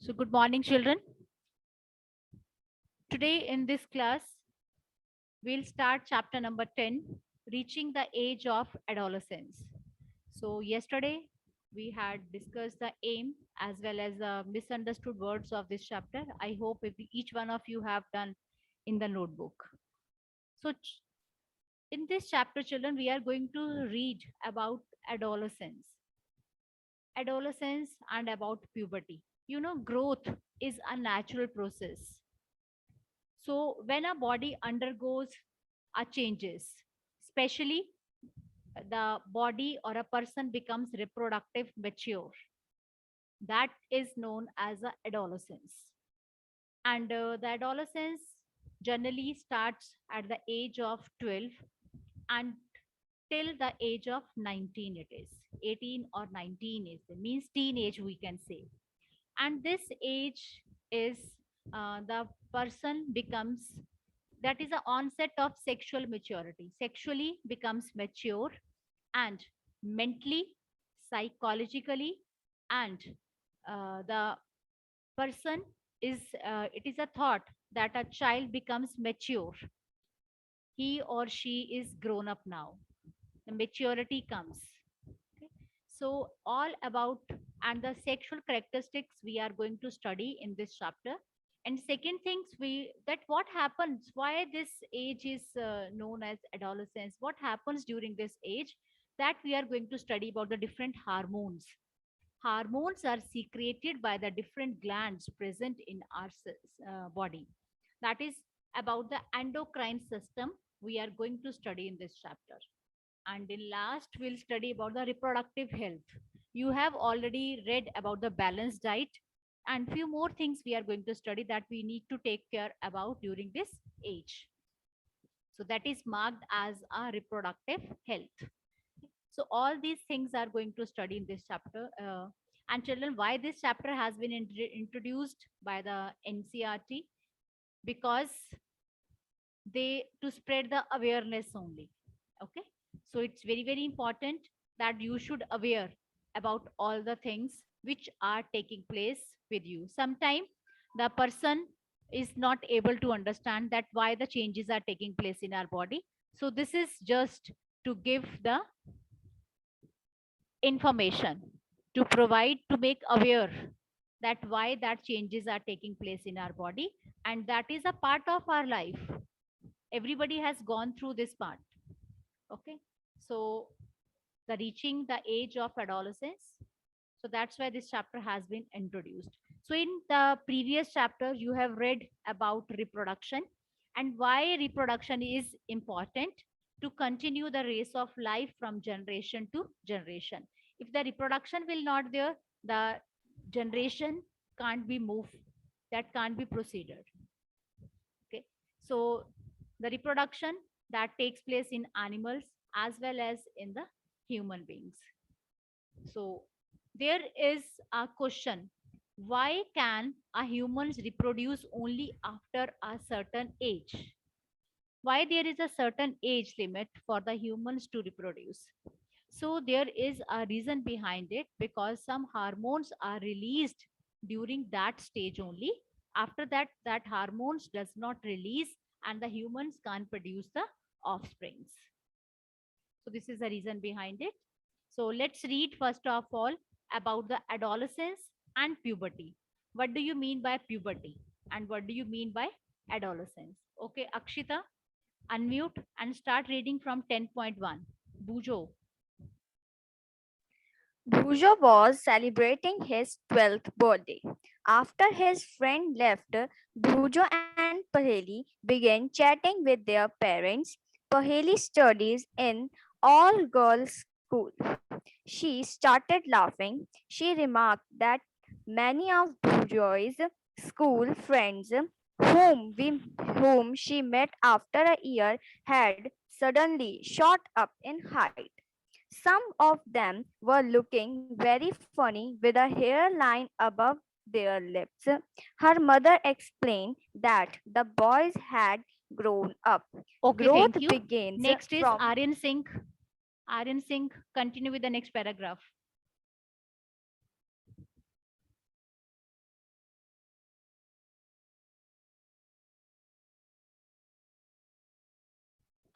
So good morning, children. Today in this class, we'll start chapter number 10, reaching the age of adolescence. So yesterday, we had discussed the aim as well as the misunderstood words of this chapter. I hope if each one of you have done in the notebook. So in this chapter, children, we are going to read about adolescence and about puberty. Growth is a natural process. So when a body undergoes a changes, especially the body or a person becomes reproductive mature, that is known as a adolescence. And the adolescence generally starts at the age of 12 and till the age of 19 it is. 18 or 19 is the means teenage we can say. And this age is the person becomes that is the onset of sexual maturity, sexually becomes mature, and mentally, psychologically, and the person is it is a thought that a child becomes mature, he or she is grown up now, the maturity comes. Okay. So all about and the sexual characteristics we are going to study in this chapter. And second things we that what happens, why this age is known as adolescence, what happens during this age, that we are going to study about the different hormones. Hormones are secreted by the different glands present in our body. That is about the endocrine system we are going to study in this chapter. And in last we'll study about the reproductive health. You have already read about the balanced diet, and few more things we are going to study that we need to take care about during this age. So that is marked as a reproductive health. So all these things are going to study in this chapter. And children, why this chapter has been introduced by the NCRT? Because they to spread the awareness only. Okay. So it's very important that you should aware about all the things which are taking place with you. Sometimes the person is not able to understand that why the changes are taking place in our body. So this is just to give the information, to provide, to make aware that why that changes are taking place in our body, and that is a part of our life. Everybody has gone through this part. Okay. So the reaching the age of adolescence, so that's why this chapter has been introduced. So in the previous chapter you have read about reproduction and why reproduction is important to continue the race of life from generation to generation. If the reproduction will not there, the generation can't be moved, that can't be proceeded. Okay. So the reproduction that takes place in animals as well as in the human beings. So there is a question, why can a humans reproduce only after a certain age? Why there is a certain age limit for the humans to reproduce? So there is a reason behind it, because some hormones are released during that stage only. After that, that hormones does not release and the humans can't produce the offsprings. So this is the reason behind it. So let's read first of all about the adolescence and puberty. What do you mean by puberty? And what do you mean by adolescence? Okay, Akshita, unmute and start reading from 10.1. Bujo. Bhujo was celebrating his 12th birthday. After his friend left, Bhujo and Paheli began chatting with their parents. Paheli studies in all girls school. She started laughing. She remarked that many of Bhujo's school friends whom she met after a year had suddenly shot up in height. Some of them were looking very funny with a hairline above their lips. Her mother explained that the boys had grown up. Okay, thank Growth you. begins Next is from Aryan Singh. Aryan Singh, continue with the next paragraph.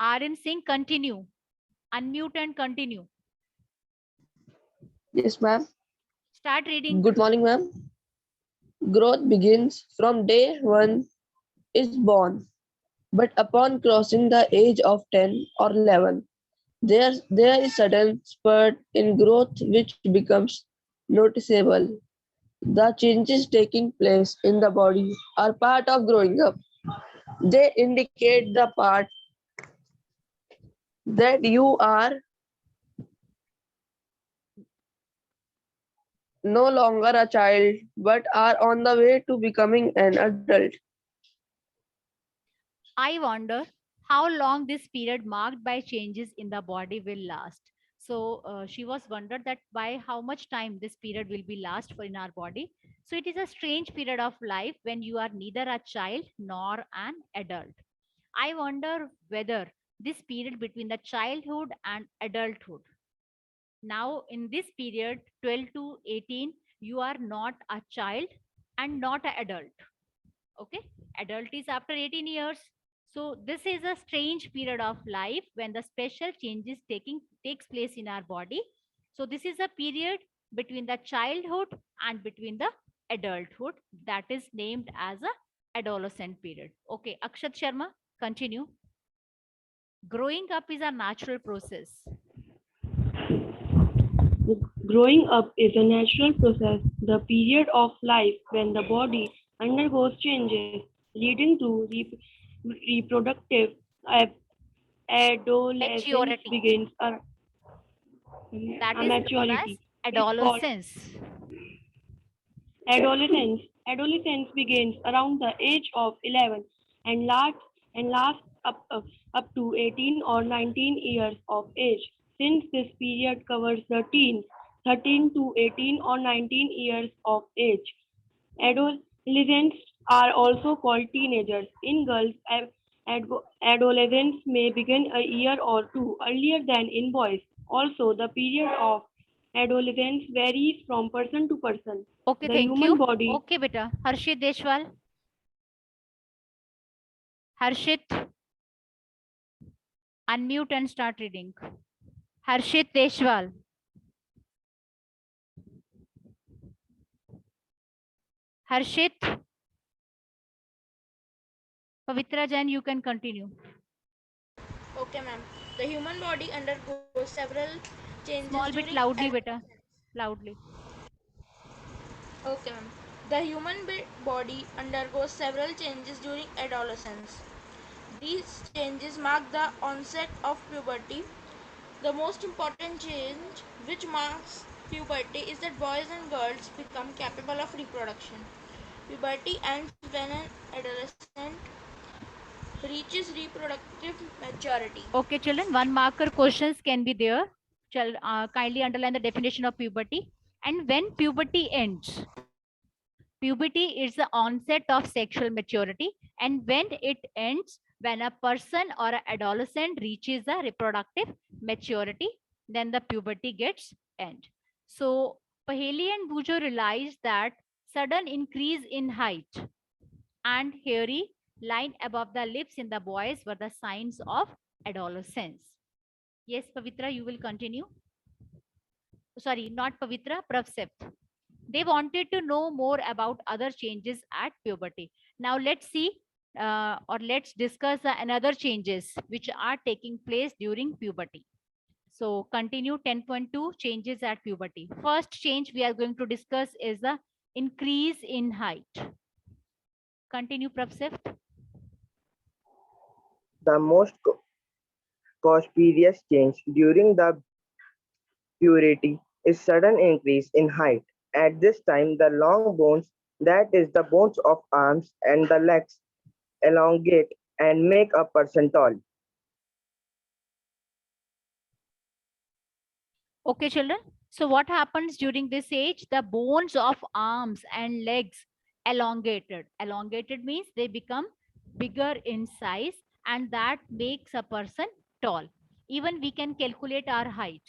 Aryan Singh, continue. Unmute and continue. Yes, ma'am. Start reading. Good morning, ma'am. Growth begins from day one is born, but upon crossing the age of 10 or 11, there is sudden spurt in growth which becomes noticeable. The changes taking place in the body are part of growing up. They indicate the part that you are no longer a child but are on the way to becoming an adult. I wonder how long this period marked by changes in the body will last. So she was wondered that by how much time this period will be last for in our body. So it is a strange period of life when you are neither a child nor an adult. I wonder whether this period between the childhood and adulthood. Now in this period 12 to 18 you are not a child and not an adult. Okay, adult is after 18 years. So this is a strange period of life when the special changes taking takes place in our body. So this is a period between the childhood and between the adulthood that is named as a adolescent period. Okay, Akshat Sharma, continue. Growing up is a natural process. Growing up is a natural process, the period of life when the body undergoes changes leading to reproductive ab- adolescence Maturity, begins that a is known as maturity. It's called adolescence. adolescence. Adolescence begins around the age of 11 and lasts up to 18 or 19 years of age. Since this period covers the teens, 13 to 18 or 19 years of age. Adolescents are also called teenagers. In girls, adolescence may begin a year or two earlier than in boys. Also, the period of adolescence varies from person to person. Okay, The thank human you. body Okay, beta. Harshit Deshwal. Harshit, unmute and start reading. Harshit Deshwal. Harshit, Pavitra Jain, you can continue. Okay, ma'am. The human body undergoes several changes Small during bit loudly, beta. adolescence. Loudly. Okay, ma'am. The human body undergoes several changes during adolescence. These changes mark the onset of puberty. The most important change which marks puberty is that boys and girls become capable of reproduction. Puberty ends when an adolescent reaches reproductive maturity. Okay, children, one marker questions can be there. Kindly underline the definition of puberty. And when puberty ends, puberty is the onset of sexual maturity. And when it ends, when a person or an adolescent reaches the reproductive maturity, then the puberty gets end. So Paheli and Bujo realized that sudden increase in height and hairy line above the lips in the boys were the signs of adolescence. Yes, Pavitra, you will continue. Sorry, not Pavitra, Pravsep. They wanted to know more about other changes at puberty. Now let's see or let's discuss another changes which are taking place during puberty. So continue 10.2 changes at puberty. First change we are going to discuss is the increase in height. Continue, Pravsep. The most conspicuous change during the puberty is sudden increase in height. At this time, the long bones, that is the bones of arms and the legs, elongate and make a person tall. Okay, children. So what happens during this age? The bones of arms and legs elongated. Elongated means they become bigger in size and that makes a person tall. Even we can calculate our height.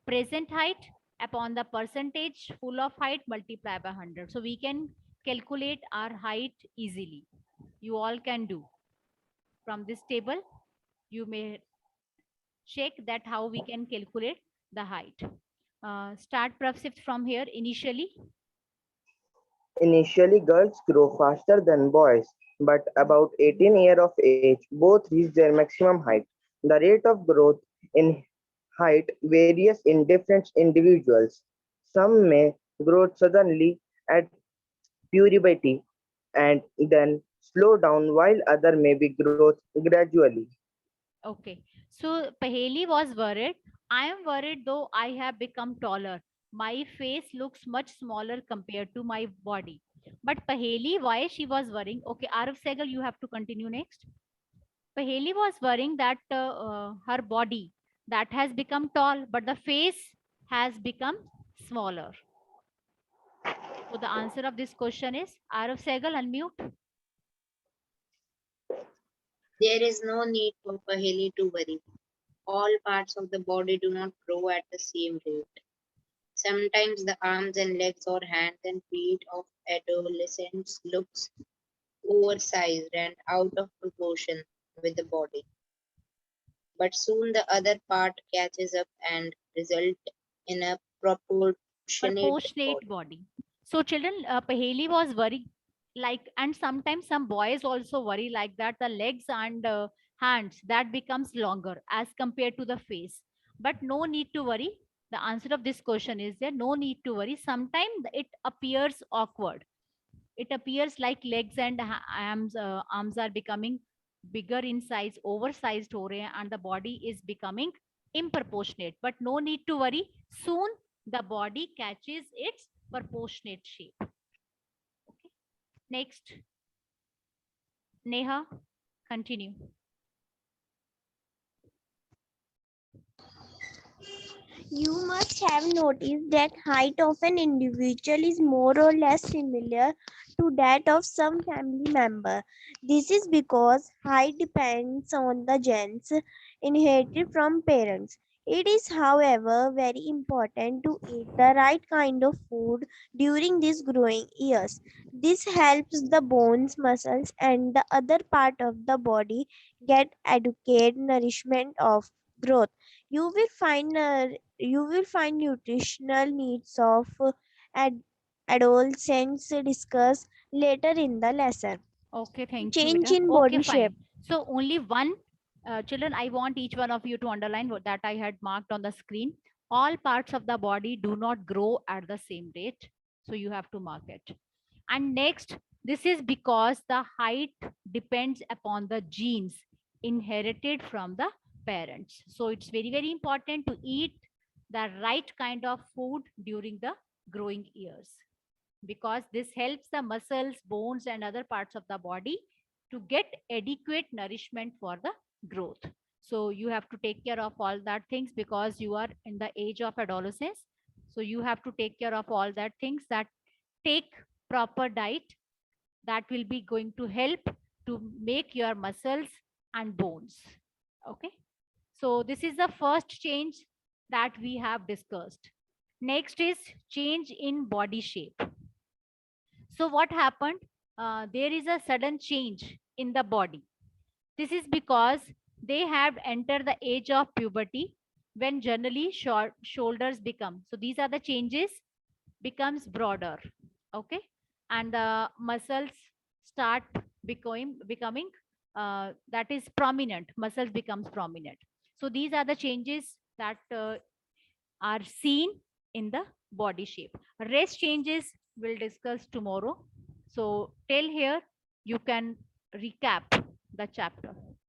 Present height upon the percentage full of height multiply by 100. So we can calculate our height easily. You all can do. From this table, you may check that how we can calculate the height. Start Prabhsit from here initially. Initially, girls grow faster than boys, but about 18 years of age, both reach their maximum height. The rate of growth in height varies in different individuals. Some may grow suddenly at puberty and then slow down, while other may be growth gradually. Okay. So Paheli was worried. I am worried though I have become taller. My face looks much smaller compared to my body. But Paheli, why she was worrying? Okay, Arav Segal, you have to continue next. Paheli was worrying that her body that has become tall, but the face has become smaller. So the answer of this question is Arav Segal, unmute. There is no need for Paheli to worry. All parts of the body do not grow at the same rate. Sometimes the arms and legs or hands and feet of adolescents looks oversized and out of proportion with the body. But soon the other part catches up and result in a proportionate Proportionate body. body. So children, Paheli was worried like, and sometimes some boys also worry like that the legs and hands that becomes longer as compared to the face. But no need to worry. The answer of this question is there no need to worry. Sometimes it appears awkward. It appears like legs and arms are becoming bigger in size, oversized ho rahe hain, and the body is becoming improportionate. But no need to worry. Soon the body catches its proportionate shape. Okay. Next, Neha, continue. You must have noticed that height of an individual is more or less similar to that of some family member. This is because height depends on the genes inherited from parents. It is, however, very important to eat the right kind of food during these growing years. This helps the bones, muscles, and the other part of the body get adequate nourishment of growth. You will find nutritional needs of ad- adolescents discussed later in the lesson. Okay, thank you, Change beta. in Okay, body shape. fine. So only one, children, I want each one of you to underline what that I had marked on the screen. All parts of the body do not grow at the same rate. So you have to mark it. And next, this is because the height depends upon the genes inherited from the parents. So it's very, very important to eat the right kind of food during the growing years, because this helps the muscles, bones, and other parts of the body to get adequate nourishment for the growth. So you have to take care of all that things because you are in the age of adolescence. So you have to take care of all that things that take proper diet that will be going to help to make your muscles and bones. Okay. So this is the first change that we have discussed. Next is change in body shape. So what happened? There is a sudden change in the body. This is because they have entered the age of puberty when generally short shoulders become. So these are the changes becomes broader. Okay. And the muscles start becoming that is prominent. Muscles becomes prominent. So these are the changes that are seen in the body shape. Rest changes we'll discuss tomorrow. So till here, you can recap the chapter.